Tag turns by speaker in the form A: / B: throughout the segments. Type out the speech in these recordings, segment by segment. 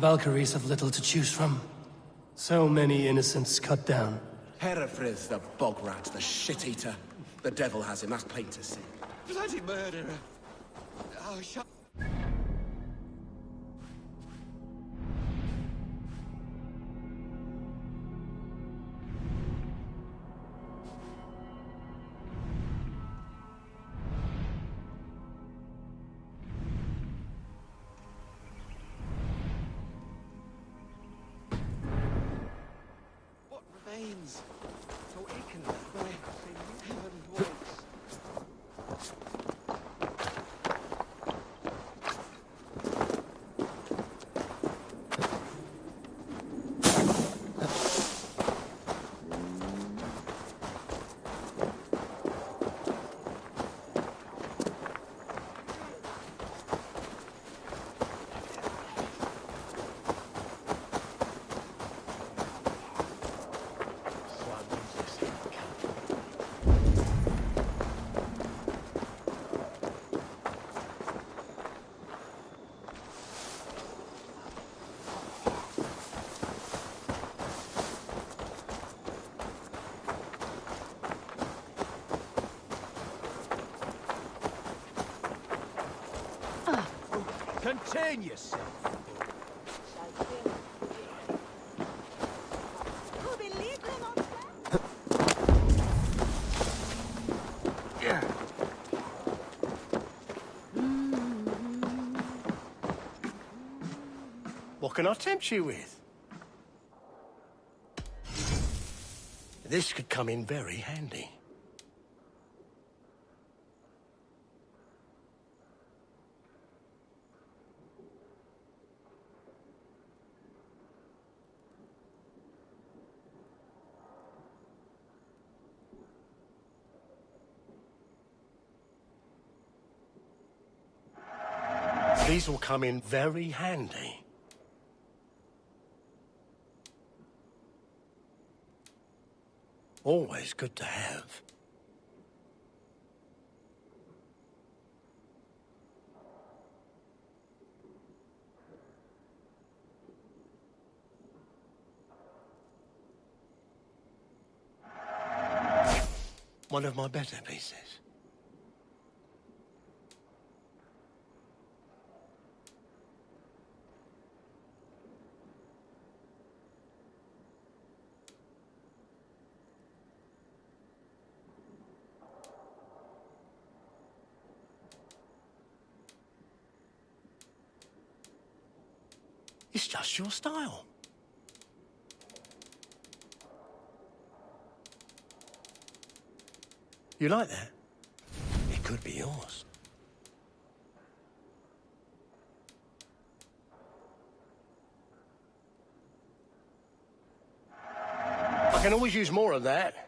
A: Valkyries have little to choose from. So many innocents cut down.
B: Herefrith, the bog rat, the shit-eater. The devil has him, that's plain to see.
C: Bloody murderer! Oh, shut... What remains? So Aiken, where heaven waits. Contain yourself.
D: What can I tempt you with? This could come in very handy. These will come in very handy. Always good to have. One of my better pieces. It's just your style. You like that? It could be yours. I can always use more of that.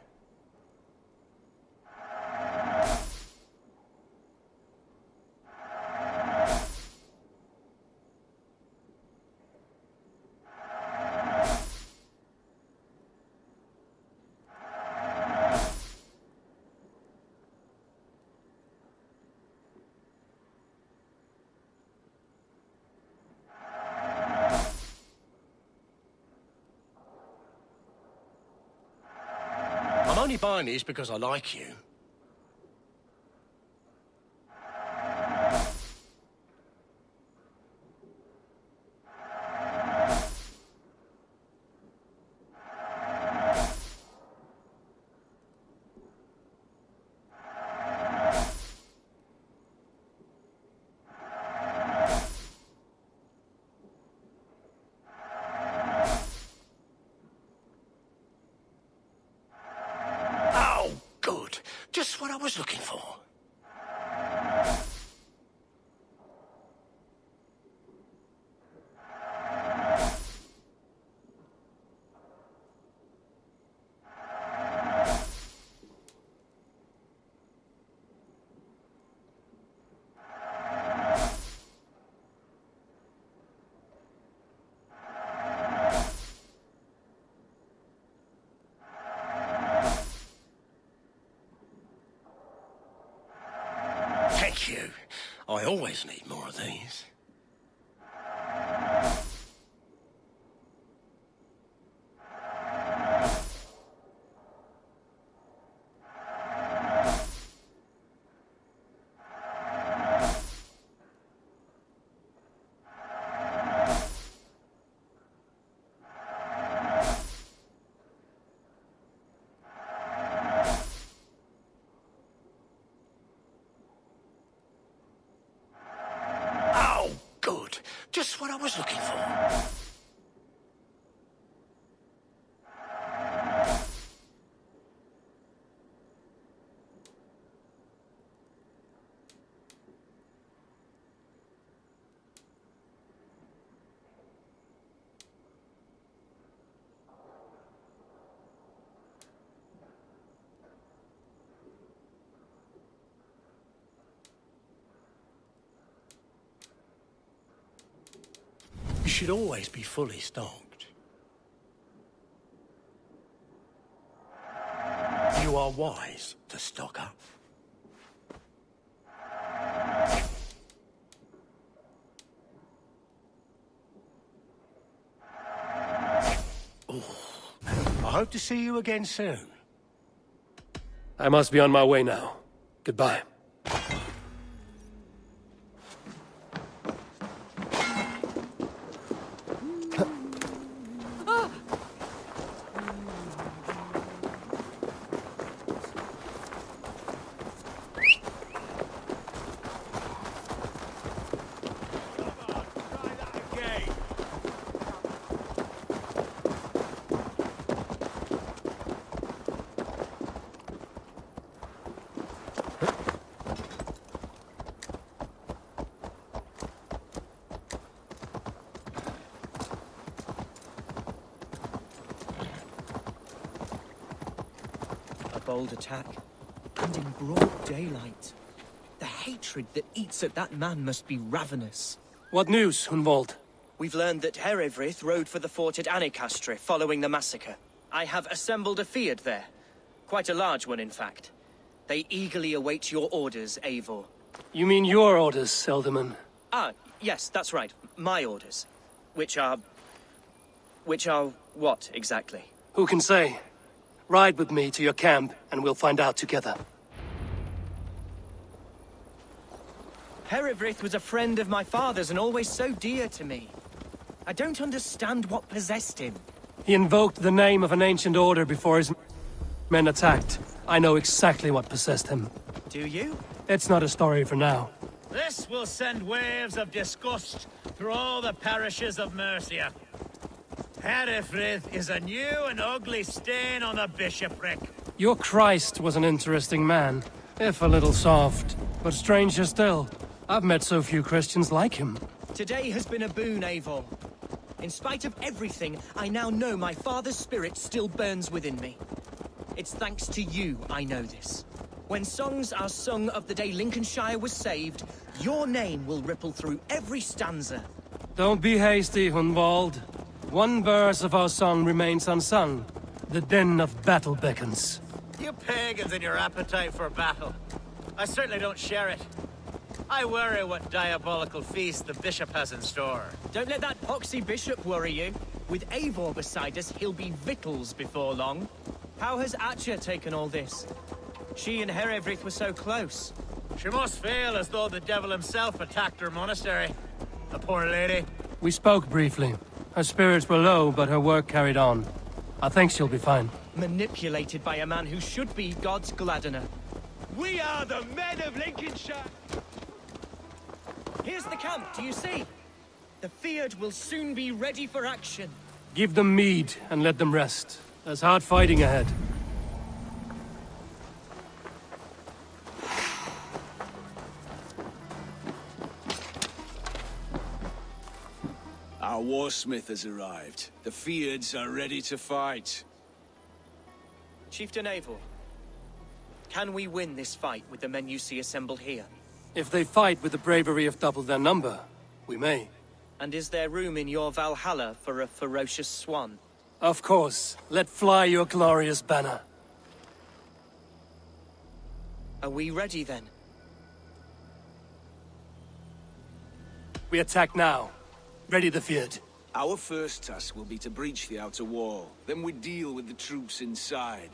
D: I'm only buying these because I like you. Just what I was looking for. Thank you. I always need more of these. Just what I was looking for. You should always be fully stocked. You are wise to stock up. Oh, I hope to see you again soon.
A: I must be on my way now. Goodbye.
E: Bold attack, and in broad daylight. The hatred that eats at that man must be ravenous.
A: What news, Hunwald?
E: We've learned that Eivor rode for the fort at Annikastre following the massacre. I have assembled a field there. Quite a large one, in fact. They eagerly await your orders, Eivor.
A: You mean your orders, Elderman?
E: Ah, yes, that's right. My orders. Which are what, exactly?
A: Who can say? Ride with me to your camp, and we'll find out together.
E: Eivor was a friend of my father's and always so dear to me. I don't understand what possessed him.
A: He invoked the name of an ancient order before his men attacked. I know exactly what possessed him.
E: Do you?
A: It's not a story for now.
F: This will send waves of disgust through all the parishes of Mercia. Herefrith is a new and ugly stain on the bishopric.
A: Your Christ was an interesting man, if a little soft. But stranger still, I've met so few Christians like him.
E: Today has been a boon, Eivor. In spite of everything, I now know my father's spirit still burns within me. It's thanks to you I know this. When songs are sung of the day Lincolnshire was saved, your name will ripple through every stanza.
A: Don't be hasty, Hunwald. One verse of our song remains unsung. The din of battle beckons.
F: You pagans and your appetite for battle. I certainly don't share it. I worry what diabolical feast the bishop has in store.
E: Don't let that poxy bishop worry you. With Eivor beside us, he'll be victuals before long. How has Atcha taken all this? She and Eivor were so close.
F: She must feel as though the devil himself attacked her monastery. The poor lady.
A: We spoke briefly. Her spirits were low, but her work carried on. I think she'll be fine.
E: Manipulated by a man who should be God's gladdener.
C: We are the men of Lincolnshire!
E: Here's the camp, do you see? The Field will soon be ready for action.
A: Give them mead and let them rest. There's hard fighting ahead.
G: Our warsmith has arrived. The Fields are ready to fight.
E: Chieftain Eivor, can we win this fight with the men you see assembled here?
A: If they fight with the bravery of double their number, we may.
E: And is there room in your Valhalla for a ferocious swan?
A: Of course. Let fly your glorious banner.
E: Are we ready then?
A: We attack now. Ready the field.
G: Our first task will be to breach the outer wall. Then we deal with the troops inside.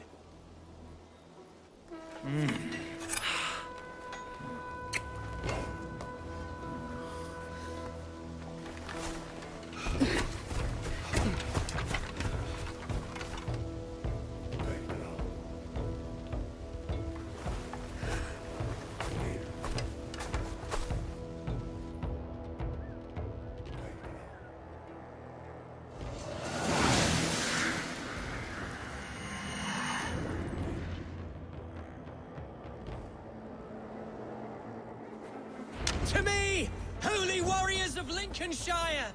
E: Warriors of Lincolnshire!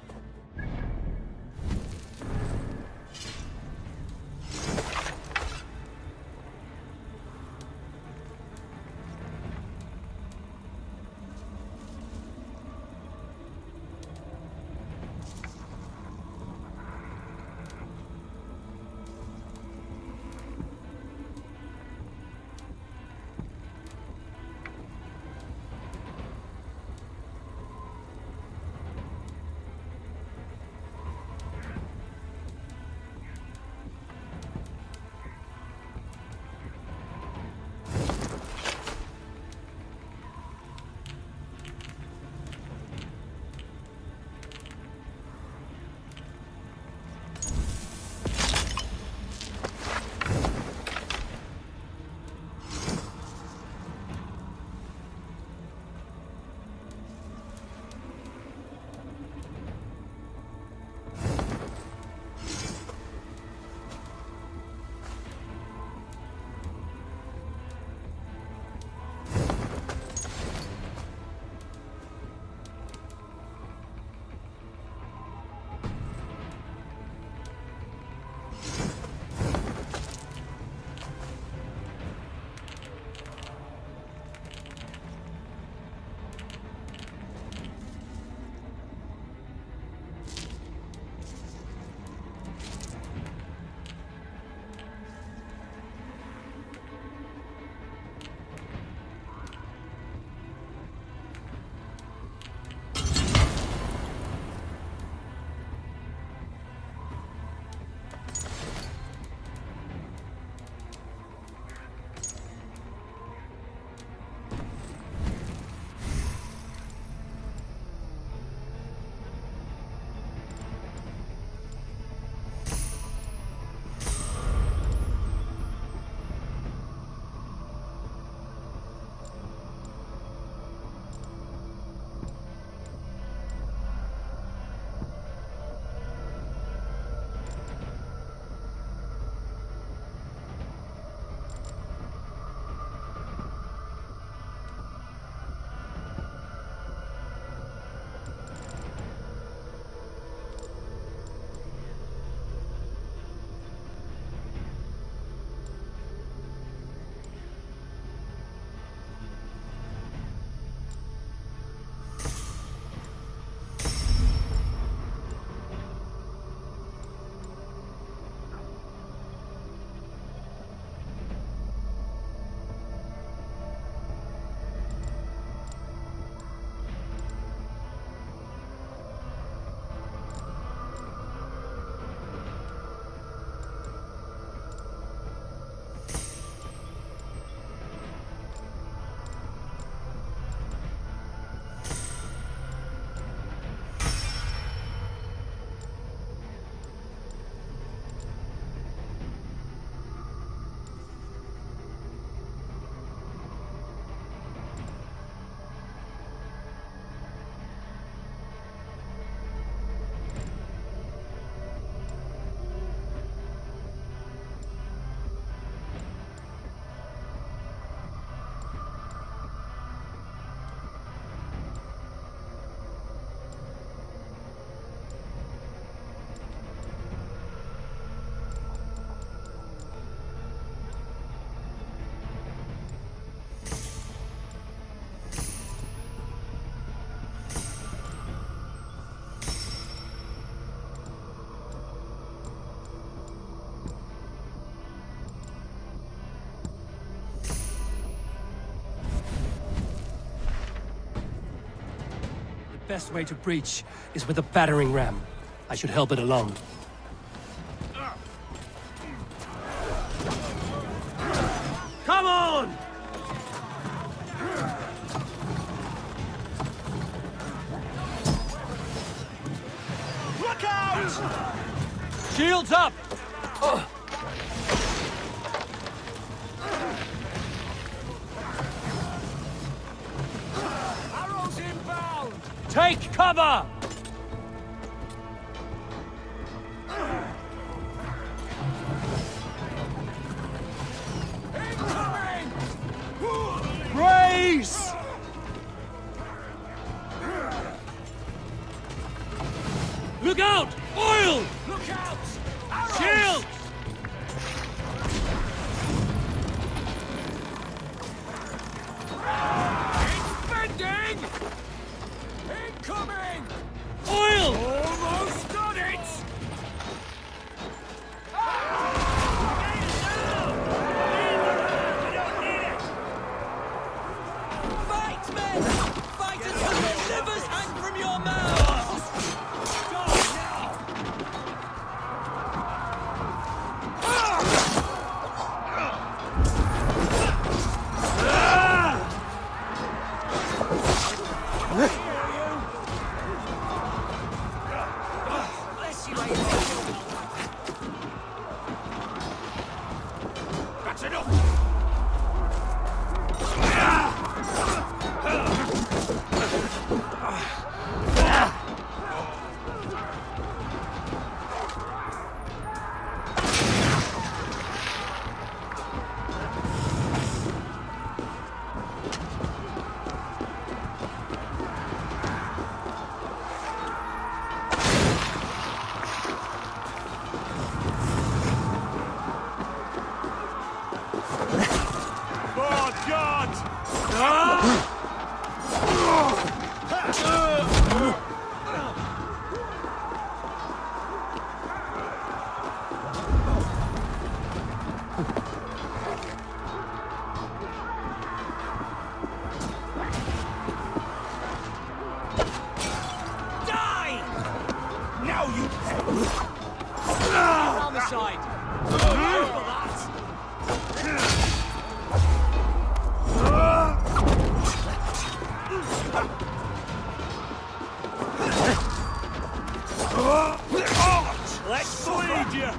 A: Best way to breach is with a battering ram. I should help it along.
C: Come on! Look out!
A: Shields up!
C: Arrows inbound!
A: Take cover!
C: Incoming!
A: Brace!
C: That's enough! Let's bleed you!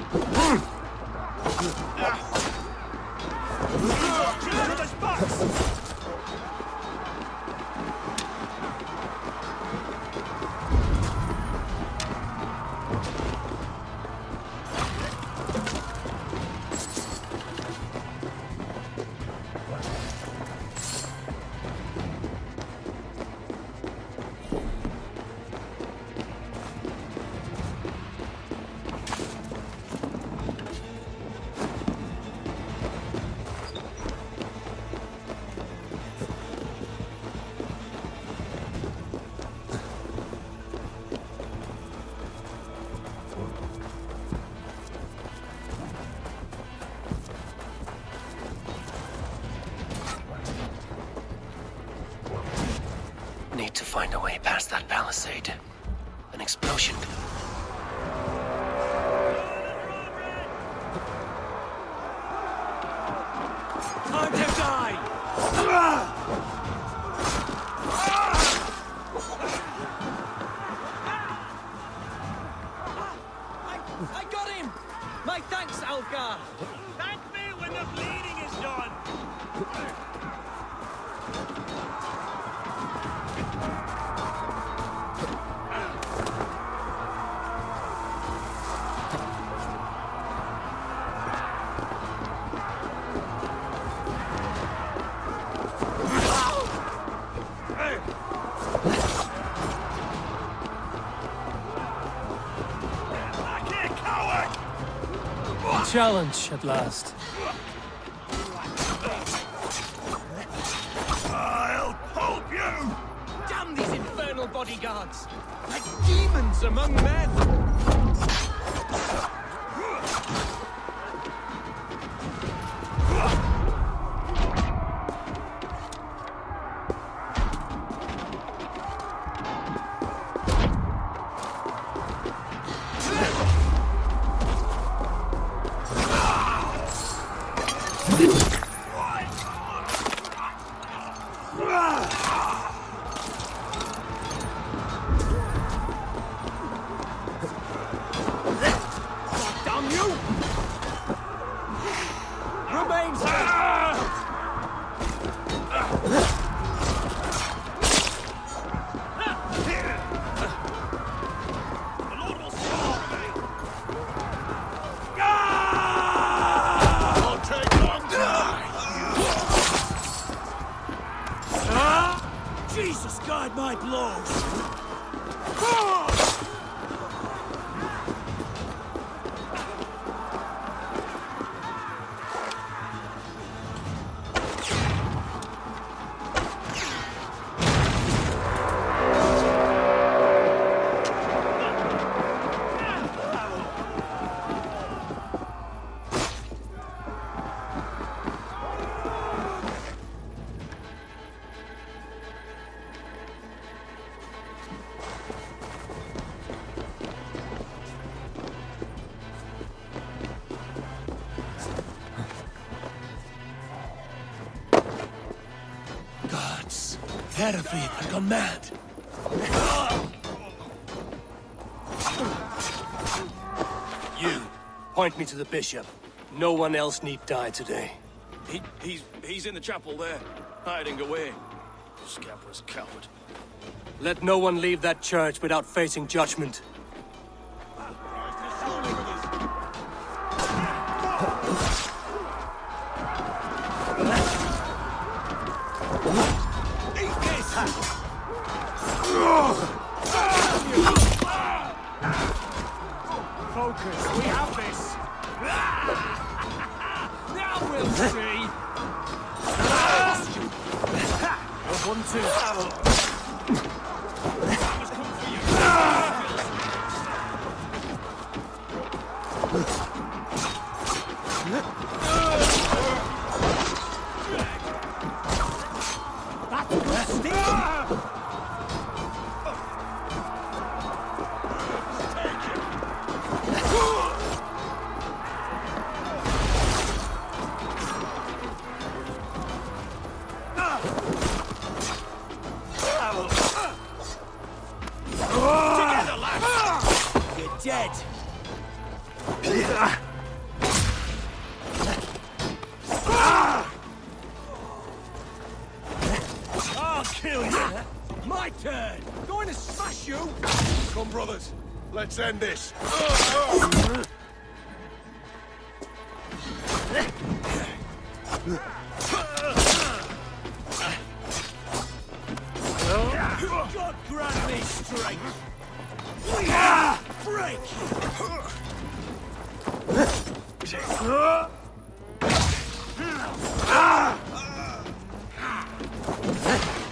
A: Need to find a way past that palisade. An explosion.
C: Time to die!
E: I got him! My thanks, Algar!
F: Thank me when the bleeding is done!
A: Challenge at last.
C: I'll pulp you!
E: Damn these infernal bodyguards! Like demons among men!
C: Jesus, guide my blows!
B: Hereford had gone mad.
A: You, point me to the bishop. No one else need die today.
G: He's in the chapel there, hiding away.
A: Scabrous coward. Let no one leave that church without facing judgment.
C: Focus, we have this! Now we'll see!
A: One, two.
C: Dead! I'll kill you! My turn! Going to smash you!
B: Come, brothers. Let's end this.
C: God grant me strength! Break!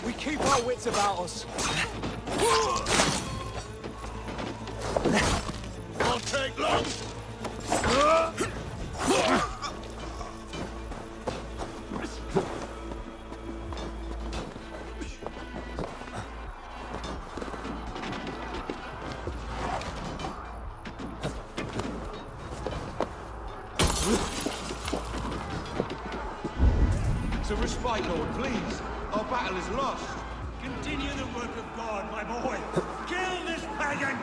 C: We keep our wits about us.
B: Won't take long.
H: To respite, Lord, please. Our battle is lost.
C: Continue the work of God, my boy. Kill this pagan!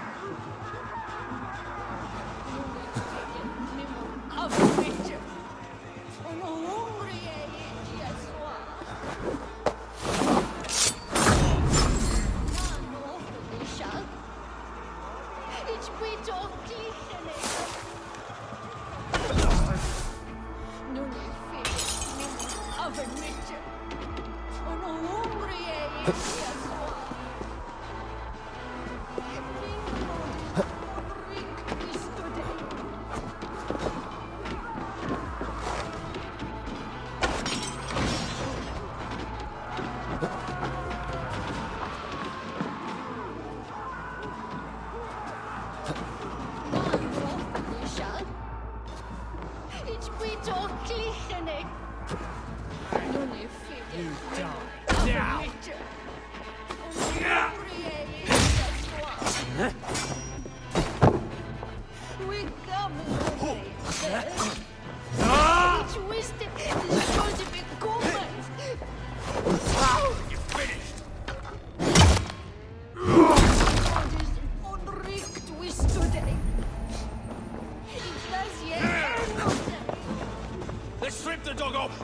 C: Let's strip the dog off!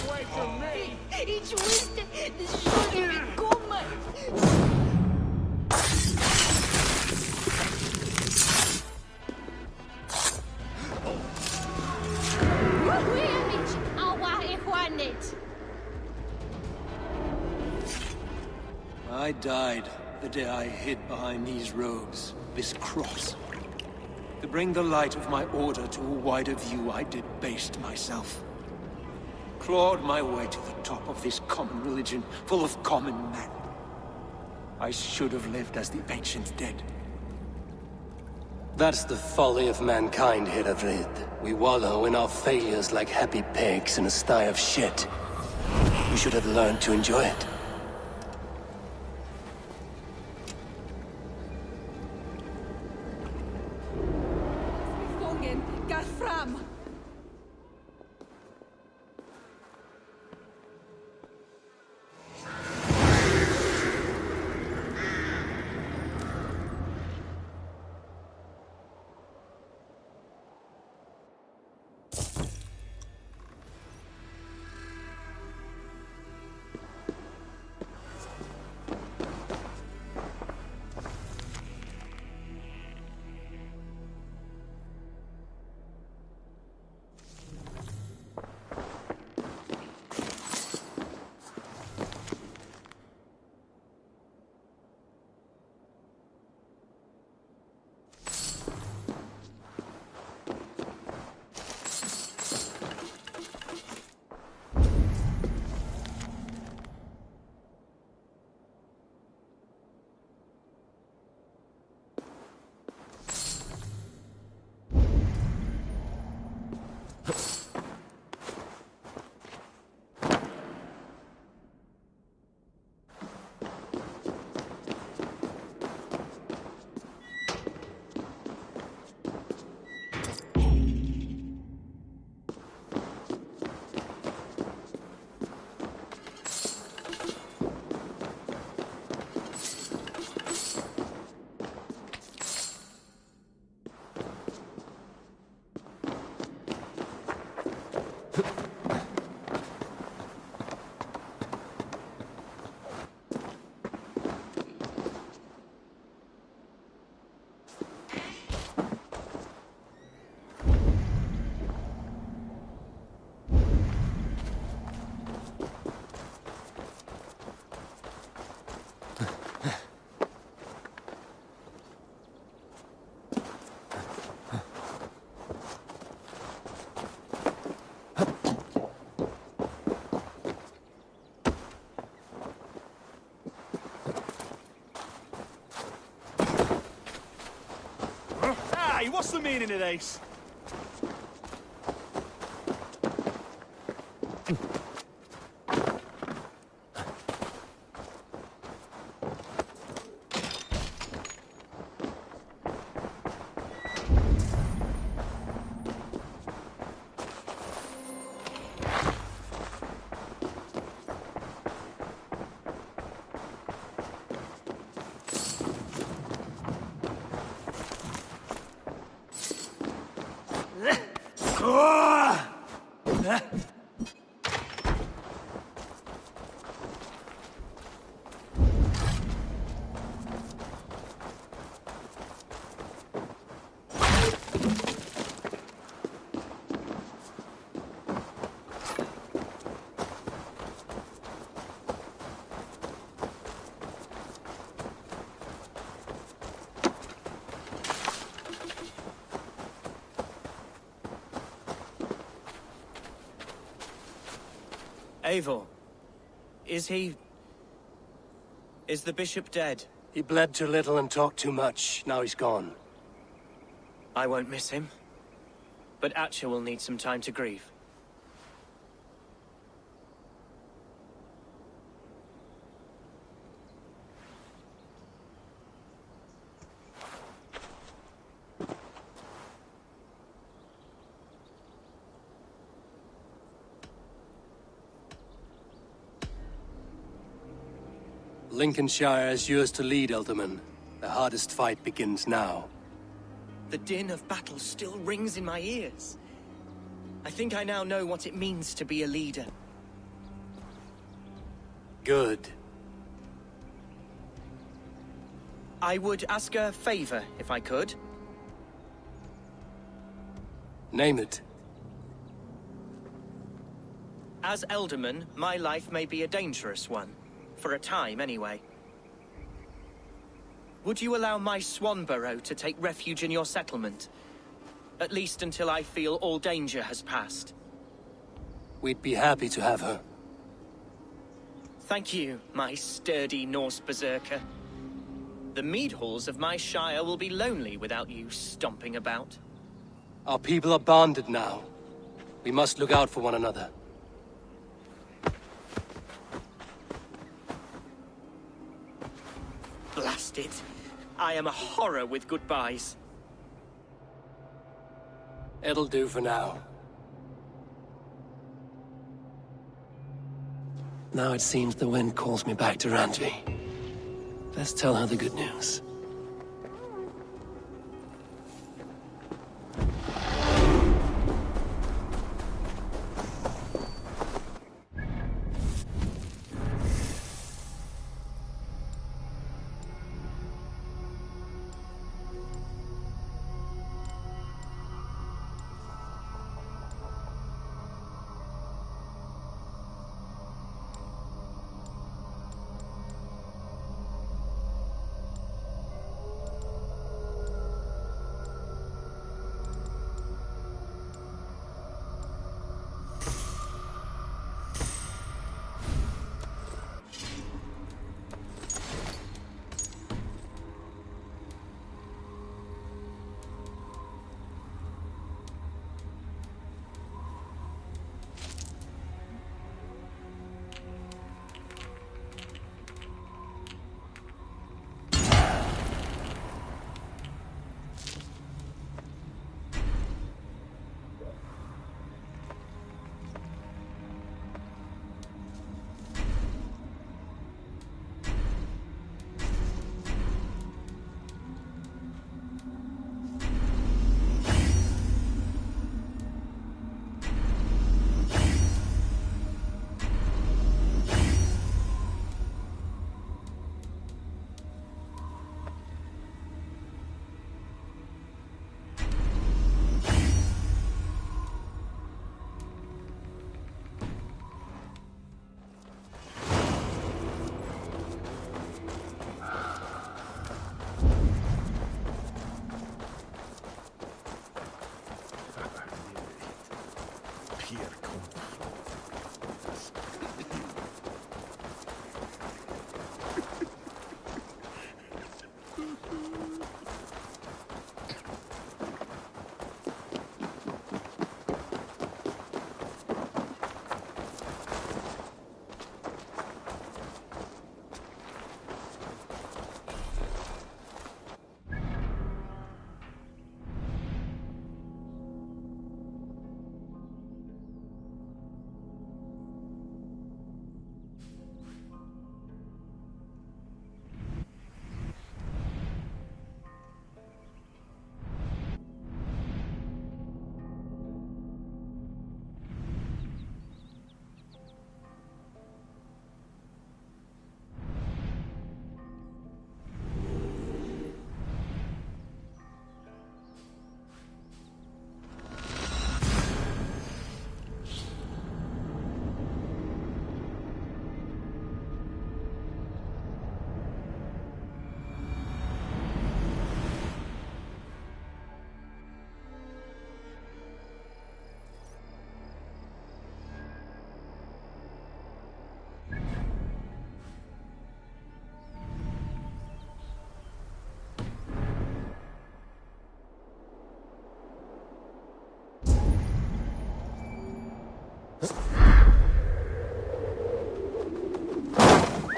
C: Away from me!
A: I died the day I hid behind these robes, this cross. To bring the light of my order to a wider view, I debased myself. Clawed my way to the top of this common religion, full of common men. I should have lived as the ancient did. That's the folly of mankind, Hedavrid. We wallow in our failures like happy pigs in a sty of shit. We should have learned to enjoy it.
C: meaning of this?
E: Eivor, is the bishop dead?
D: He bled too little and talked too much. Now he's gone.
E: I won't miss him. But Atcha will need some time to grieve.
D: Lincolnshire is yours to lead, Elderman. The hardest fight begins now.
E: The din of battle still rings in my ears. I think I now know what it means to be a leader.
D: Good.
E: I would ask a favor, if I could.
D: Name it.
E: As Elderman, my life may be a dangerous one. For a time, anyway. Would you allow my Swanborough to take refuge in your settlement? At least until I feel all danger has passed.
D: We'd be happy to have her.
E: Thank you, my sturdy Norse berserker. The mead halls of my shire will be lonely without you stomping about.
D: Our people are bonded now. We must look out for one another.
E: Blast it. I am a horror with goodbyes.
D: It'll do for now. Now it seems the wind calls me back to Randvi. Let's tell her the good news.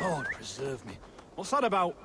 C: Lord preserve me. What's that about?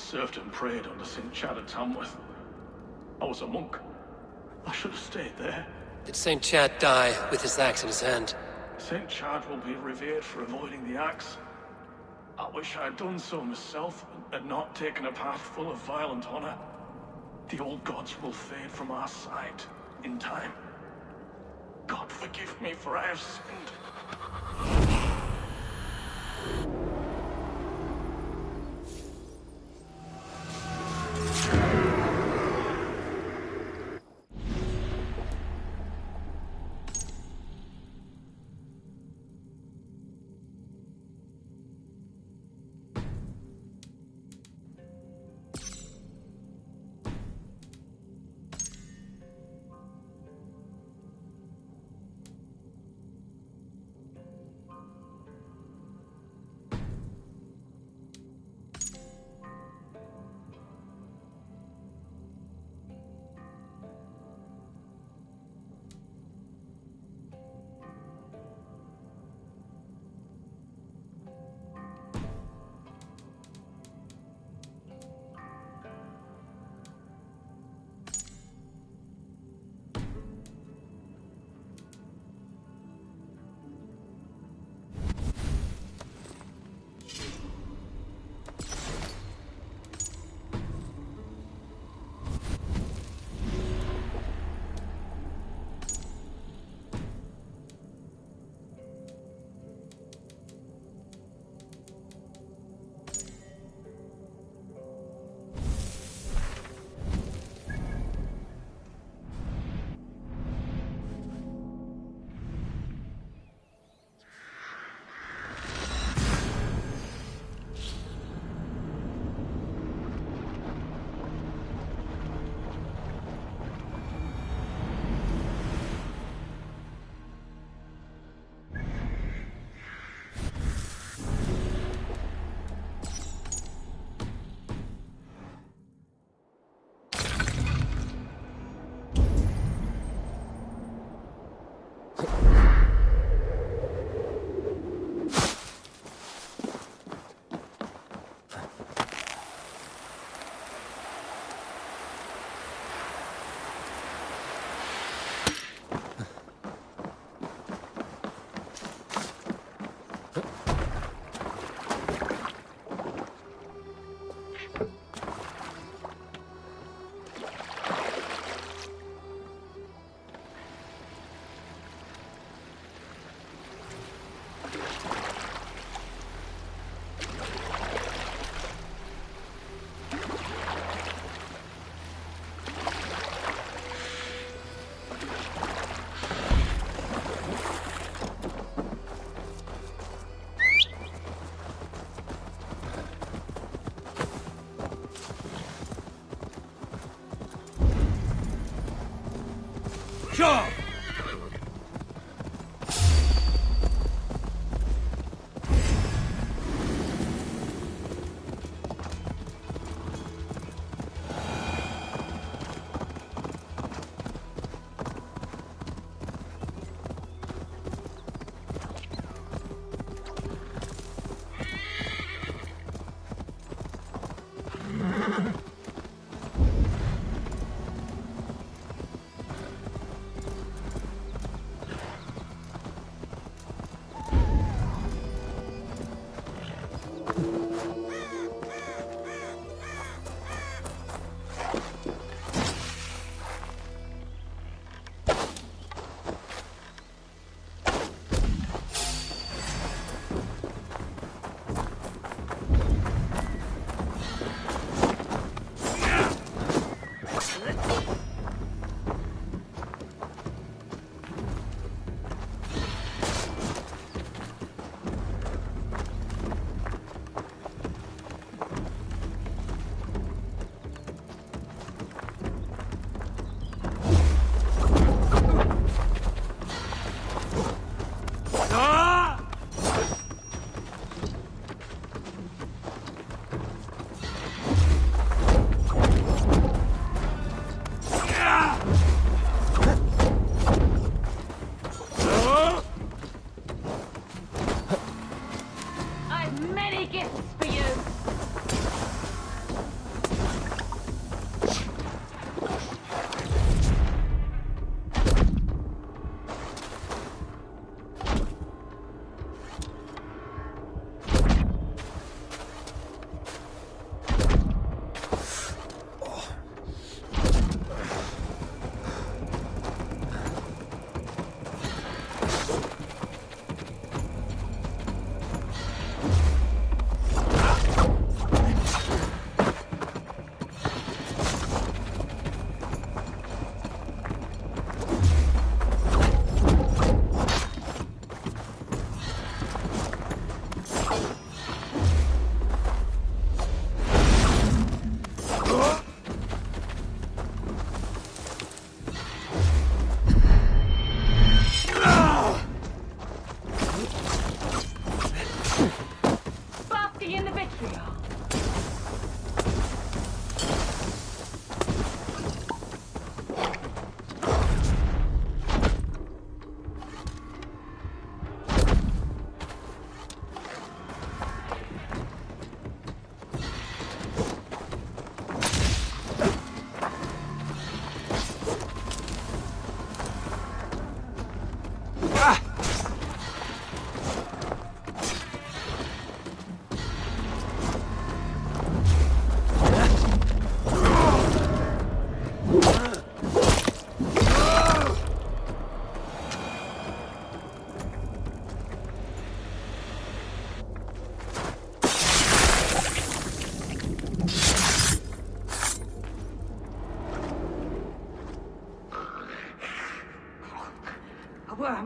I: served and prayed under St. Chad at Tamworth. I was a monk. I should have stayed there.
D: Did St. Chad die with his axe in his hand?
I: St. Chad will be revered for avoiding the axe. I wish I had done so myself, and not taken a path full of violent honor. The old gods will fade from our sight in time. God forgive me, for I have sinned.
C: Sure!
J: I've many gifts for you.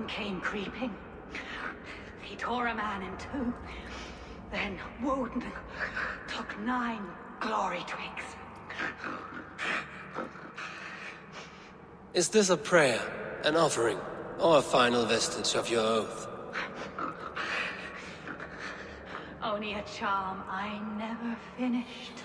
J: One came creeping. He tore a man in two. Then Woden took 9 glory twigs.
D: Is this a prayer, an offering, or a final vestige of your oath?
J: Only a charm I never finished.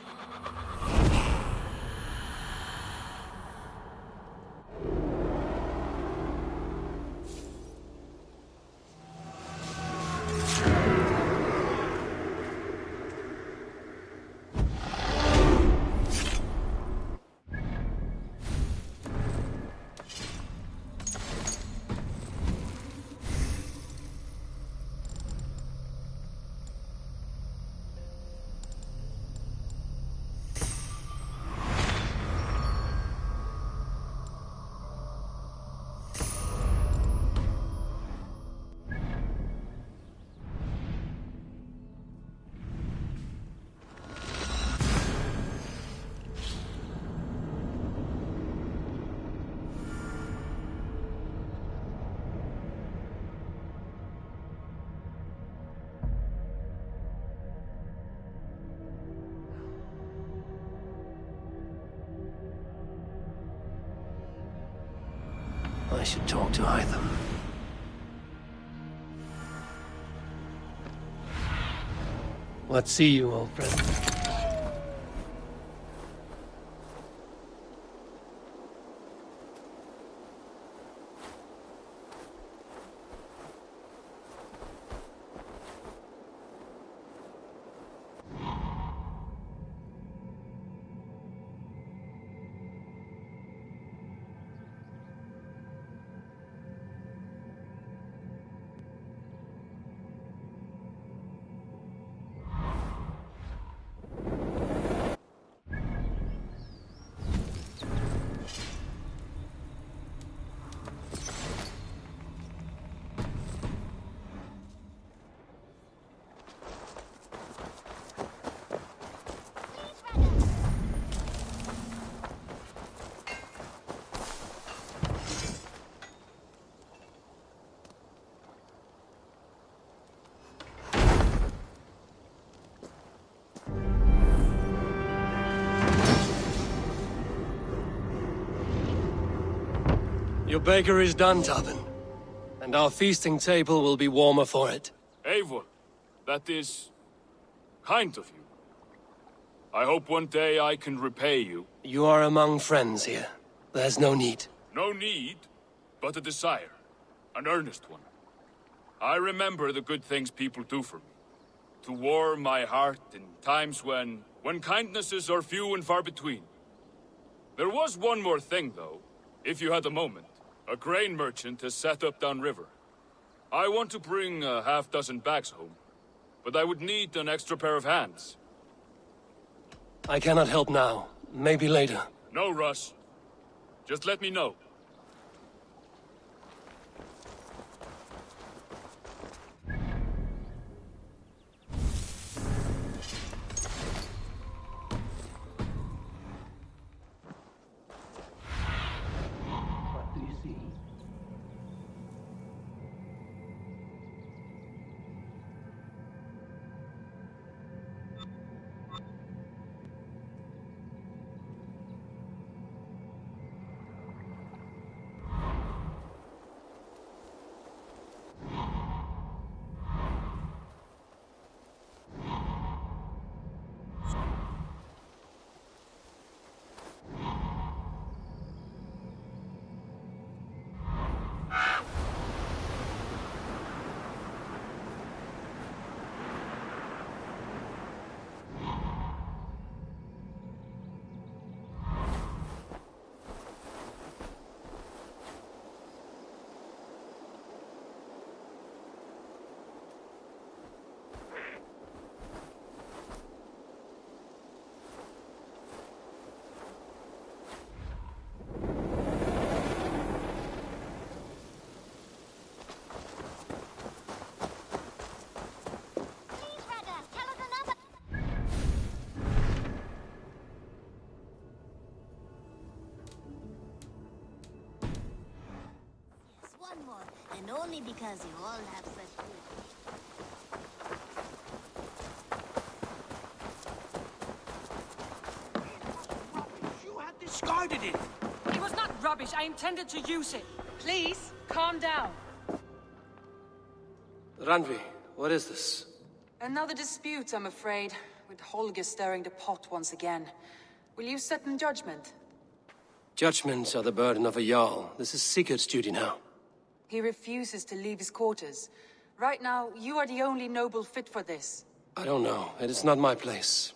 D: I should talk to Eivor. What see you, old friend? Your baker is done, Tubin. And our feasting table will be warmer for it.
K: Eivor, that is kind of you. I hope one day I can repay you.
D: You are among friends here. There's no need.
K: No need, but a desire. An earnest one. I remember the good things people do for me. To warm my heart in times when kindnesses are few and far between. There was one more thing, though, if you had a moment. A grain merchant has set up downriver. I want to bring a half-dozen bags home, but I would need an extra pair of hands.
D: I cannot help now. Maybe later.
K: No rush. Just let me know.
D: What do you see?
L: and only because you all have such good.
C: You had discarded it!
M: It was not rubbish. I intended to use it. Please, calm down.
D: Randvi, what is this?
N: Another dispute, I'm afraid, with Holger stirring the pot once again. Will you sit in judgment?
D: Judgments are the burden of a Jarl. This is Sigurd's duty now.
N: He refuses to leave his quarters. Right now, you are the only noble fit for this.
D: I don't know. It is not my place.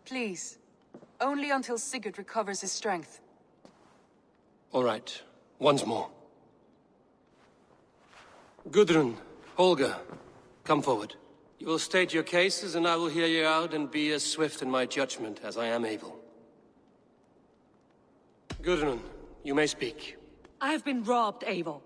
N: Please. Only until Sigurd recovers his strength.
D: All right. Once more. Gudrun, Holger, come forward. You will state your cases, and I will hear you out and be as swift in my judgment as I am able. Gudrun, you may speak.
M: I have been robbed, Eivor.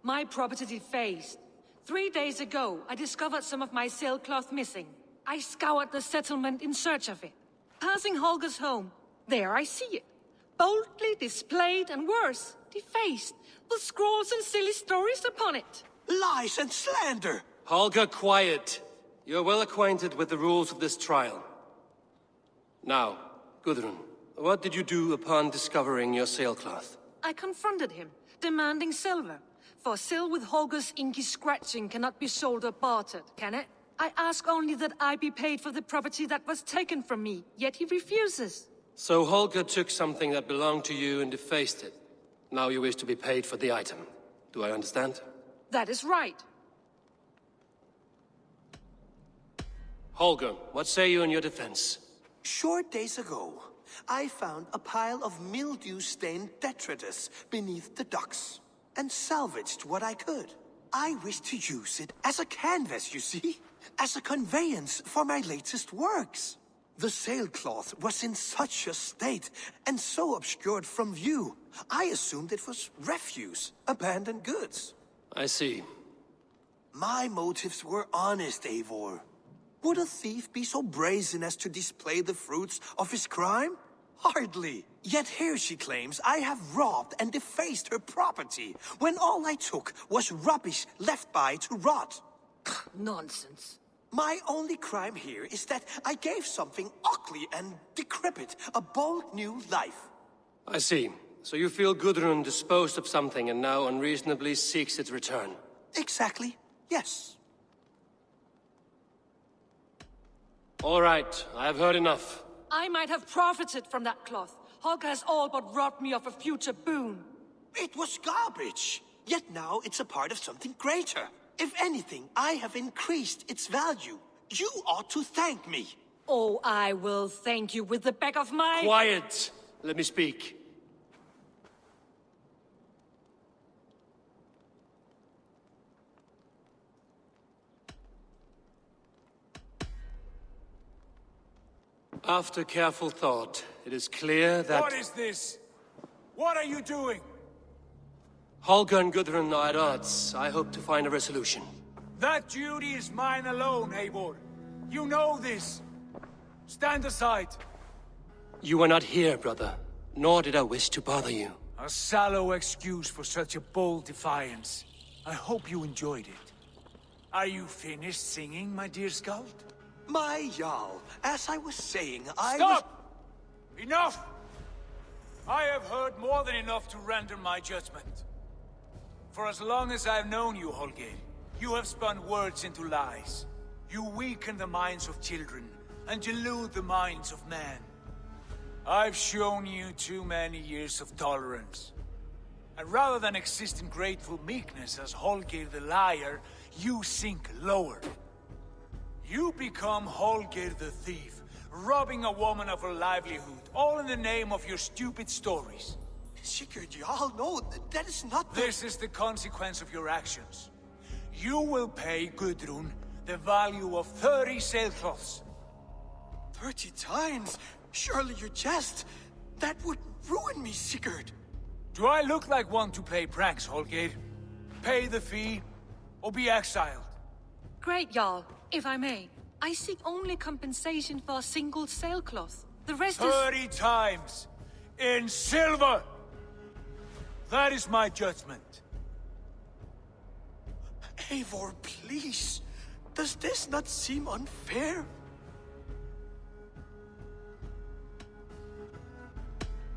M: My property defaced. 3 days ago, I discovered some of my sailcloth missing. I scoured the settlement in search of it. Passing Holger's home, there I see it. Boldly displayed and worse, defaced, with scrolls and silly stories upon it.
C: Lies and slander!
D: Holger, quiet. You're well acquainted with the rules of this trial. Now, Gudrun, what did you do upon discovering your sailcloth?
M: I confronted him, demanding silver. For sil with Holger's inky scratching cannot be sold or bartered, can it? I ask only that I be paid for the property that was taken from me, yet he refuses.
D: So Holger took something that belonged to you and defaced it. Now you wish to be paid for the item. Do I understand?
M: That is right.
D: Holger, what say you in your defense?
C: Short days ago, I found a pile of mildew-stained detritus beneath the docks, and salvaged what I could. I wish to use it as a canvas, you see? As a conveyance for my latest works. The sailcloth was in such a state, and so obscured from view, I assumed it was refuse, abandoned goods.
D: I see.
C: My motives were honest, Eivor. Would a thief be so brazen as to display the fruits of his crime? Hardly. Yet here she claims I have robbed and defaced her property, when all I took was rubbish left by to rot.
M: Nonsense.
C: My only crime here is that I gave something ugly and decrepit a bold new life.
D: I see. So you feel Gudrun disposed of something and now unreasonably seeks its return?
C: Exactly, yes.
D: All right, I have heard enough.
M: I might have profited from that cloth. Holger has all but robbed me of a future boon.
C: It was garbage. Yet now it's a part of something greater. If anything, I have increased its value. You ought to thank me.
M: Oh, I will thank you with the back of my...
D: Quiet! Let me speak. After careful thought, it is clear that...
C: What is this? What are you doing?
D: Holger and Gudrun are at odds. I hope to find a resolution.
C: That duty is mine alone, Eivor. You know this. Stand aside.
D: You were not here, brother. Nor did I wish to bother you.
C: A sallow excuse for such a bold defiance. I hope you enjoyed it. Are you finished singing, my dear Skald? My Jarl, as I was saying, Stop! Enough! I have heard more than enough to render my judgment. For as long as I've known you, Holger, you have spun words into lies. You weaken the minds of children, and delude the minds of men. I've shown you too many years of tolerance. And rather than exist in grateful meekness as Holger the liar, you sink lower. You become Holger the thief, robbing a woman of her livelihood, all in the name of your stupid stories. Sigurd, Jarl, no, that is not the... This is the consequence of your actions. You will pay Gudrun the value of 30 sailcloths. 30 times? Surely you jest. That would ruin me, Sigurd. Do I look like one to play pranks, Holger? Pay the fee, or be exiled.
M: Great, Jarl, if I may. I seek only compensation for a single sailcloth. The rest
C: 30 times! In silver! That is my judgment.
A: Eivor, please. Does this not seem unfair?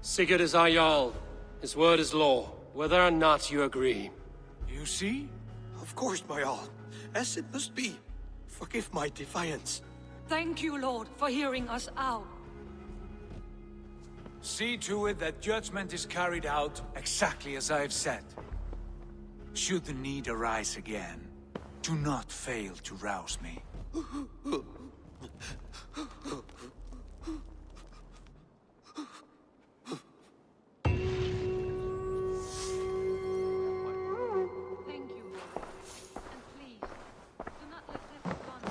D: Sigurd is our Jarl. His word is law, whether or not you agree.
A: You see? Of course, my Jarl. As it must be. Forgive my defiance.
M: Thank you, Lord, for hearing us out.
C: See to it that judgment is carried out exactly as I have said. Should the need arise again, do not fail to rouse me.
M: Thank you, Lord. And please, do not let this go on.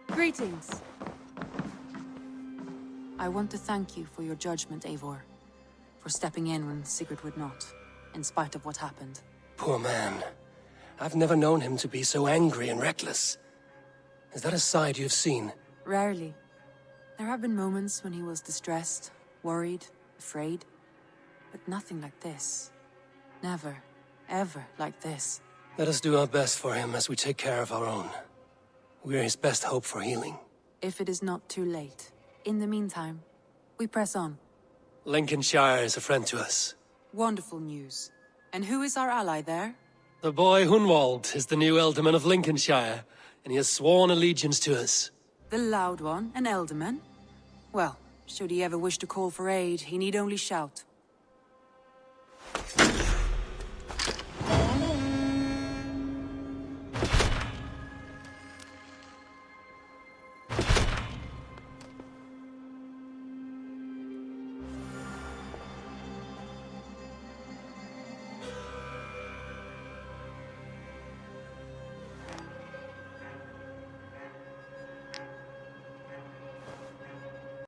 N: Greetings. I want to thank you for your judgment, Eivor. For stepping in when Sigurd would not, in spite of what happened.
D: Poor man. I've never known him to be so angry and reckless. Is that a side you've seen?
N: Rarely. There have been moments when he was distressed, worried, afraid. But nothing like this. Never, ever like this.
D: Let us do our best for him as we take care of our own. We're his best hope for healing.
N: If it is not too late. In the meantime, we press on.
D: Lincolnshire is a friend to us.
N: Wonderful news. And who is our ally there?
D: The boy Hunwald is the new Ealdorman of Lincolnshire, and he has sworn allegiance to us.
N: The loud one, an Ealdorman? Well, should he ever wish to call for aid, he need only shout.